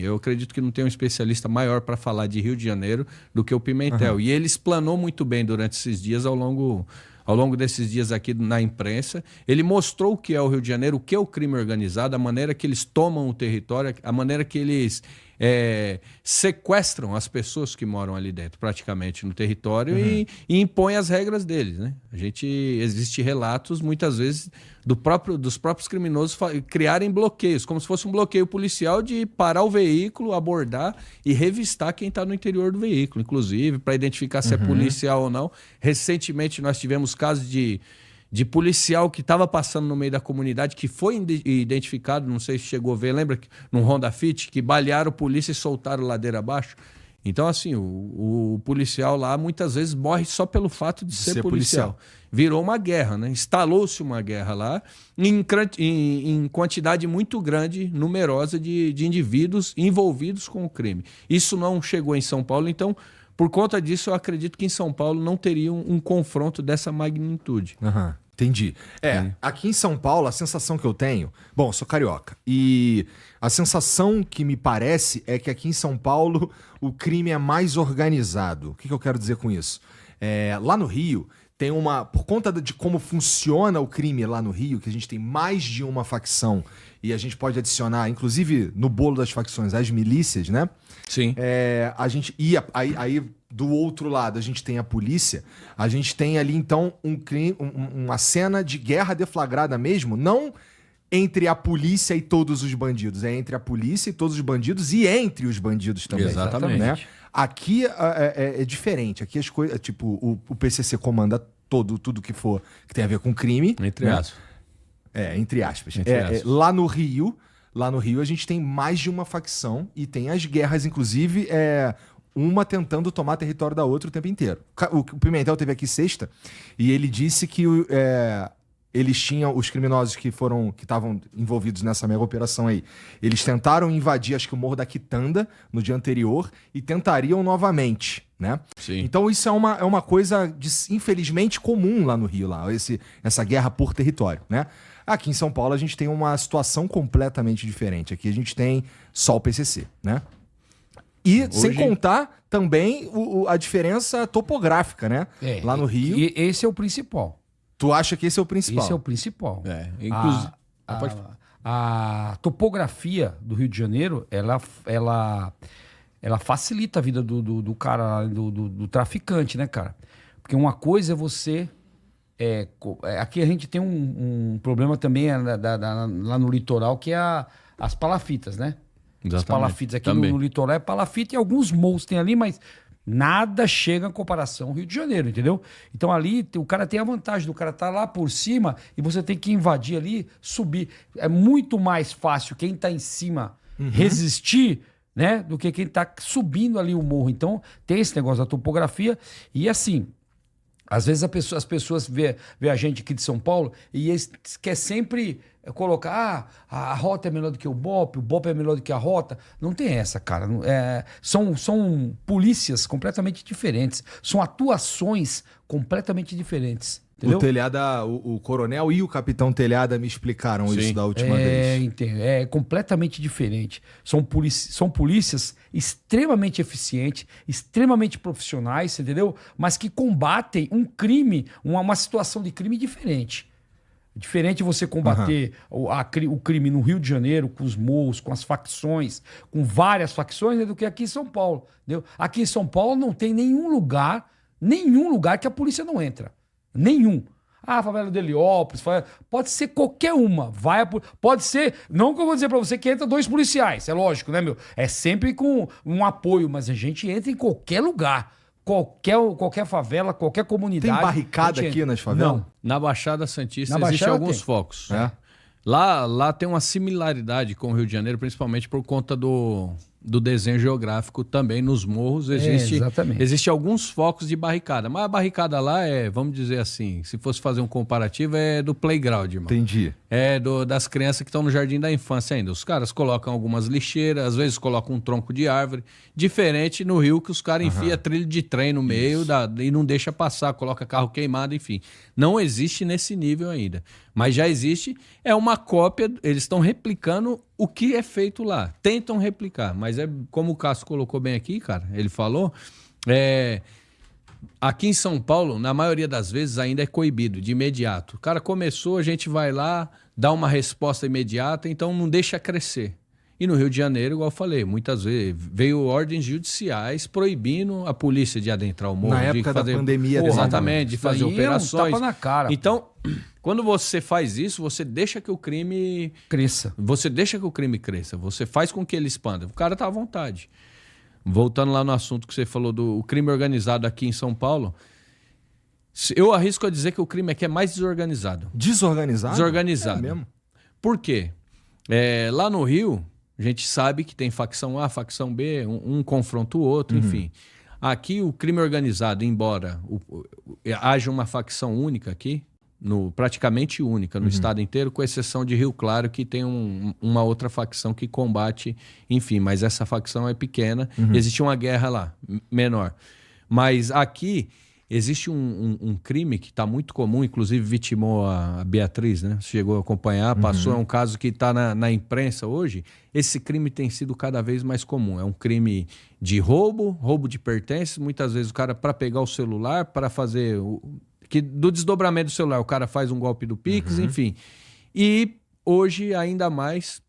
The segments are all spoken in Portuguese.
Eu acredito que não tem um especialista maior para falar de Rio de Janeiro do que o Pimentel. E ele explanou muito bem durante esses dias, ao longo desses dias aqui na imprensa. Ele mostrou o que é o Rio de Janeiro, o que é o crime organizado, a maneira que eles tomam o território, a maneira que eles sequestram as pessoas que moram ali dentro, praticamente no território, e impõem as regras deles, né? Existe relatos, muitas vezes, dos próprios criminosos criarem bloqueios, como se fosse um bloqueio policial de parar o veículo, abordar e revistar quem está no interior do veículo, inclusive, para identificar se é policial ou não. Recentemente, nós tivemos casos de policial que estava passando no meio da comunidade, que foi identificado, não sei se chegou a ver, lembra que num Honda Fit, que balearam polícia e soltaram ladeira abaixo? Então, assim, o policial lá muitas vezes morre só pelo fato de ser policial. Virou uma guerra, né? Instalou-se uma guerra lá em quantidade muito grande, numerosa, de indivíduos envolvidos com o crime. Isso não chegou em São Paulo, então, por conta disso, eu acredito que em São Paulo não teria um confronto dessa magnitude. Entendi. Aqui em São Paulo, a sensação que eu tenho... Bom, eu sou carioca. E a sensação que me parece é que aqui em São Paulo o crime é mais organizado. O que eu quero dizer com isso? Lá no Rio, tem uma... Por conta de como funciona o crime lá no Rio, que a gente tem mais de uma facção, e a gente pode adicionar, inclusive no bolo das facções, as milícias, né? Sim. A gente ia... Aí do outro lado, a gente tem a polícia. A gente tem ali, então, uma cena de guerra deflagrada mesmo, não entre a polícia e todos os bandidos. É entre a polícia e todos os bandidos e entre os bandidos também. Exatamente. Né? Aqui é diferente. Aqui as coisas... Tipo, o PCC comanda tudo que tem a ver com crime. Entre aspas. Entre aspas. Lá no Rio, a gente tem mais de uma facção e tem as guerras, inclusive... uma tentando tomar território da outra o tempo inteiro. O Pimentel teve aqui sexta e ele disse que eles tinham, os criminosos que estavam envolvidos nessa mega operação aí, eles tentaram invadir, acho que o Morro da Quitanda no dia anterior e tentariam novamente, né? Sim. Então isso é uma coisa, infelizmente, comum lá no Rio, essa guerra por território, né? Aqui em São Paulo a gente tem uma situação completamente diferente. Aqui a gente tem só o PCC, né? E sem contar também a diferença topográfica, né? Lá no Rio. E esse é o principal. Tu acha que esse é o principal? Esse é o principal. Inclusive... A topografia do Rio de Janeiro, ela facilita a vida do cara, do traficante, né, cara? Porque uma coisa é você... aqui a gente tem um problema também lá no litoral, que é as palafitas, né? Exatamente. As palafitas aqui no litoral é palafita e alguns morros tem ali, mas nada chega em comparação ao Rio de Janeiro, entendeu? Então ali o cara tem a vantagem do cara estar lá por cima e você tem que invadir ali, subir. É muito mais fácil quem está em cima resistir, né, do que quem está subindo ali o morro. Então tem esse negócio da topografia e assim... Às vezes as pessoas vê a gente aqui de São Paulo e eles querem sempre colocar a rota é melhor do que o BOPE é melhor do que a rota. Não tem essa, cara. São polícias completamente diferentes. São atuações completamente diferentes. Entendeu? O Telhada, o coronel e o capitão Telhada me explicaram isso da última vez. Entendo. É completamente diferente. São polícias extremamente eficientes, extremamente profissionais, entendeu? Mas que combatem um crime, uma situação de crime diferente. Diferente você combater o crime no Rio de Janeiro, com os morros, com as facções, com várias facções, né, do que aqui em São Paulo. Entendeu? Aqui em São Paulo não tem nenhum lugar que a polícia não entra. Nenhum. A favela do Heliópolis, pode ser qualquer uma. Pode ser, não que eu vou dizer pra você que entra 2 policiais, é lógico, né, meu? É sempre com um apoio, mas a gente entra em qualquer lugar. Qualquer favela, qualquer comunidade. Tem barricada aqui nas favelas? Não. Na Baixada Santista existem alguns focos. Lá tem uma similaridade com o Rio de Janeiro, principalmente por conta do desenho geográfico também. Nos morros existe alguns focos de barricada. Mas a barricada lá vamos dizer assim, se fosse fazer um comparativo, é do playground, irmão. Entendi. Das crianças que estão no jardim da infância ainda. Os caras colocam algumas lixeiras, às vezes colocam um tronco de árvore. Diferente no Rio, que os caras enfiam trilho de trem no meio e não deixa passar, coloca carro queimado, enfim. Não existe nesse nível ainda. Mas já existe, é uma cópia, eles estão replicando o que é feito lá. Tentam replicar, mas é como o Cássio colocou bem aqui, cara, ele falou, aqui em São Paulo, na maioria das vezes, ainda é coibido, de imediato. O cara começou, a gente vai lá, dá uma resposta imediata, então não deixa crescer. E no Rio de Janeiro, igual eu falei, muitas vezes veio ordens judiciais proibindo a polícia de adentrar o morro. Na época da pandemia. Exatamente, de fazer operações. Tapa na cara. Então, quando você faz isso, você deixa que o crime... Cresça. Você deixa que o crime cresça. Você faz com que ele expanda. O cara tá à vontade. Voltando lá no assunto que você falou do crime organizado aqui em São Paulo, eu arrisco a dizer que o crime aqui é mais desorganizado. Desorganizado? Desorganizado. É mesmo? Por quê? Lá no Rio, a gente sabe que tem facção A, facção B, um confronta o outro, enfim. Aqui o crime organizado, embora haja uma facção única aqui, praticamente única no estado inteiro, com exceção de Rio Claro, que tem uma outra facção que combate, enfim, mas essa facção é pequena, existe uma guerra lá, menor. Mas aqui existe um crime que está muito comum, inclusive vitimou a Beatriz, né? Chegou a acompanhar, passou, é um caso que está na imprensa hoje. Esse crime tem sido cada vez mais comum. É um crime de roubo de pertences, muitas vezes o cara, para pegar o celular, para fazer... do desdobramento do celular, o cara faz um golpe do Pix, enfim. E hoje, ainda mais,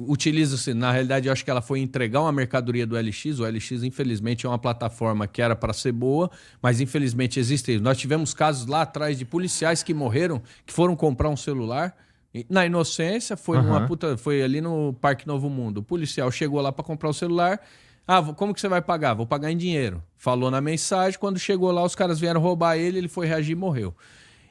utiliza-se, na realidade, eu acho que ela foi entregar uma mercadoria do LX. O LX, infelizmente, é uma plataforma que era para ser boa, mas infelizmente existe. Nós tivemos casos lá atrás de policiais que morreram, que foram comprar um celular. Na inocência, foi ali no Parque Novo Mundo. O policial chegou lá para comprar o celular. Como que você vai pagar? Vou pagar em dinheiro. Falou na mensagem, quando chegou lá, os caras vieram roubar ele foi reagir e morreu.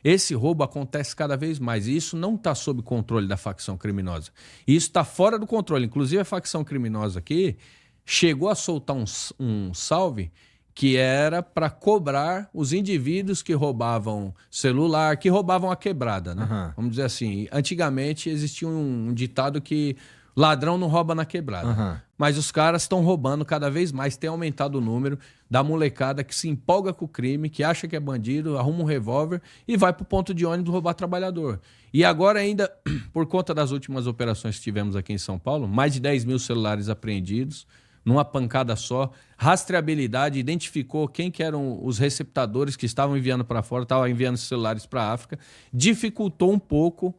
Esse roubo acontece cada vez mais e isso não está sob controle da facção criminosa. Isso está fora do controle. Inclusive, a facção criminosa aqui chegou a soltar um salve que era para cobrar os indivíduos que roubavam celular, que roubavam a quebrada, né? Vamos dizer assim, antigamente existia um ditado que ladrão não rouba na quebrada. Mas os caras estão roubando cada vez mais, tem aumentado o número da molecada que se empolga com o crime, que acha que é bandido, arruma um revólver e vai pro ponto de ônibus roubar trabalhador. E agora ainda, por conta das últimas operações que tivemos aqui em São Paulo, mais de 10 mil celulares apreendidos, numa pancada só, rastreabilidade, identificou quem que eram os receptadores que estavam enviando para fora, estavam enviando celulares para a África, dificultou um pouco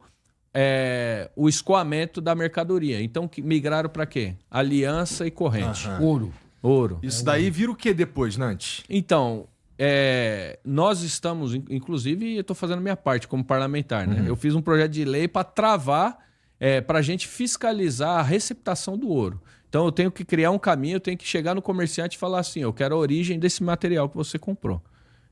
o escoamento da mercadoria. Então, migraram para quê? Aliança e corrente. Ouro. Isso daí vira o que depois, Nantes? Então, nós estamos, inclusive, eu estou fazendo minha parte como parlamentar, né? Eu fiz um projeto de lei para travar, para a gente fiscalizar a receptação do ouro. Então, eu tenho que criar um caminho, eu tenho que chegar no comerciante e falar assim, eu quero a origem desse material que você comprou.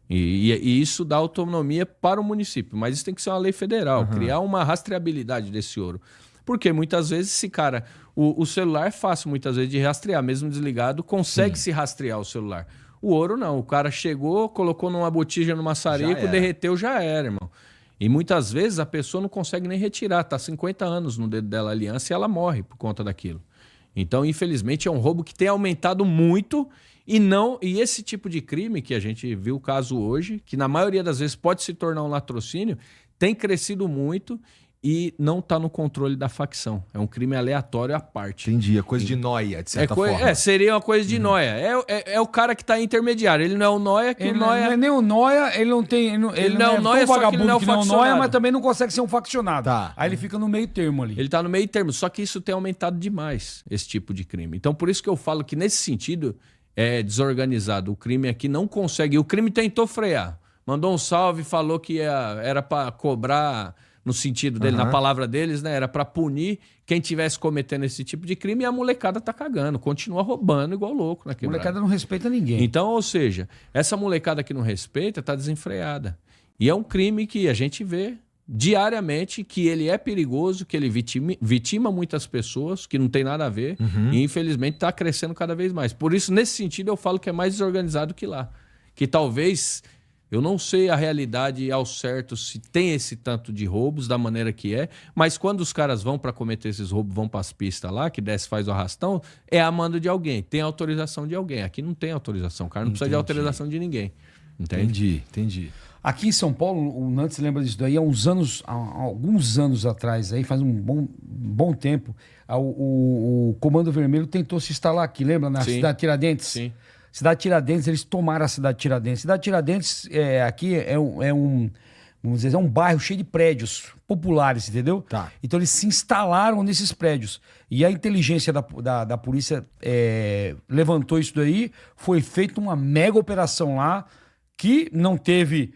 E isso dá autonomia para o município, mas isso tem que ser uma lei federal, criar uma rastreabilidade desse ouro. Porque muitas vezes esse cara, o celular é fácil muitas vezes de rastrear, mesmo desligado, consegue se rastrear o celular. O ouro não, o cara chegou, colocou numa botija, no maçarico, derreteu, já era, irmão. E muitas vezes a pessoa não consegue nem retirar, tá 50 anos no dedo dela a aliança e ela morre por conta daquilo. Então, infelizmente, é um roubo que tem aumentado muito e esse tipo de crime que a gente viu o caso hoje, que na maioria das vezes pode se tornar um latrocínio, tem crescido muito e não está no controle da facção. É um crime aleatório à parte. Entendi, é coisa de nóia, de certa forma. Seria uma coisa de nóia. É o cara que está intermediário. Ele não é o nóia, que ele o nóia... não é nem o nóia, ele não tem... Ele não é o nóia, só que ele não é o faccionado. Mas também não consegue ser um faccionado. Tá. Aí ele fica no meio termo ali. Ele está no meio termo, só que isso tem aumentado demais, esse tipo de crime. Então, por isso que eu falo que, nesse sentido, é desorganizado. O crime aqui não consegue. O crime tentou frear. Mandou um salve, falou que era para cobrar... no sentido dele, na palavra deles, né? Era para punir quem tivesse cometendo esse tipo de crime e a molecada tá cagando, continua roubando igual louco na quebrada. A molecada não respeita ninguém. Então, ou seja, essa molecada que não respeita tá desenfreada. E é um crime que a gente vê diariamente que ele é perigoso, que ele vitima muitas pessoas, que não tem nada a ver, e infelizmente tá crescendo cada vez mais. Por isso, nesse sentido, eu falo que é mais desorganizado que lá. Que talvez... Eu não sei a realidade ao certo se tem esse tanto de roubos da maneira que é, mas quando os caras vão para cometer esses roubos, vão para as pistas lá, que desce faz o arrastão, é a mando de alguém, tem autorização de alguém. Aqui não tem autorização, o cara não precisa de autorização de ninguém. Entende? Entendi. Aqui em São Paulo, o Nantes lembra disso daí, há alguns anos atrás, aí faz um bom tempo, o Comando Vermelho tentou se instalar aqui, lembra? Na cidade de Tiradentes. Sim. Cidade de Tiradentes, eles tomaram a cidade de Tiradentes. Cidade de Tiradentes aqui vamos dizer, é um bairro cheio de prédios populares, entendeu? Tá. Então eles se instalaram nesses prédios. E a inteligência da polícia levantou isso daí, foi feita uma mega operação lá, que não teve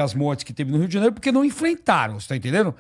as mortes que teve no Rio de Janeiro, porque não enfrentaram, você tá entendendo?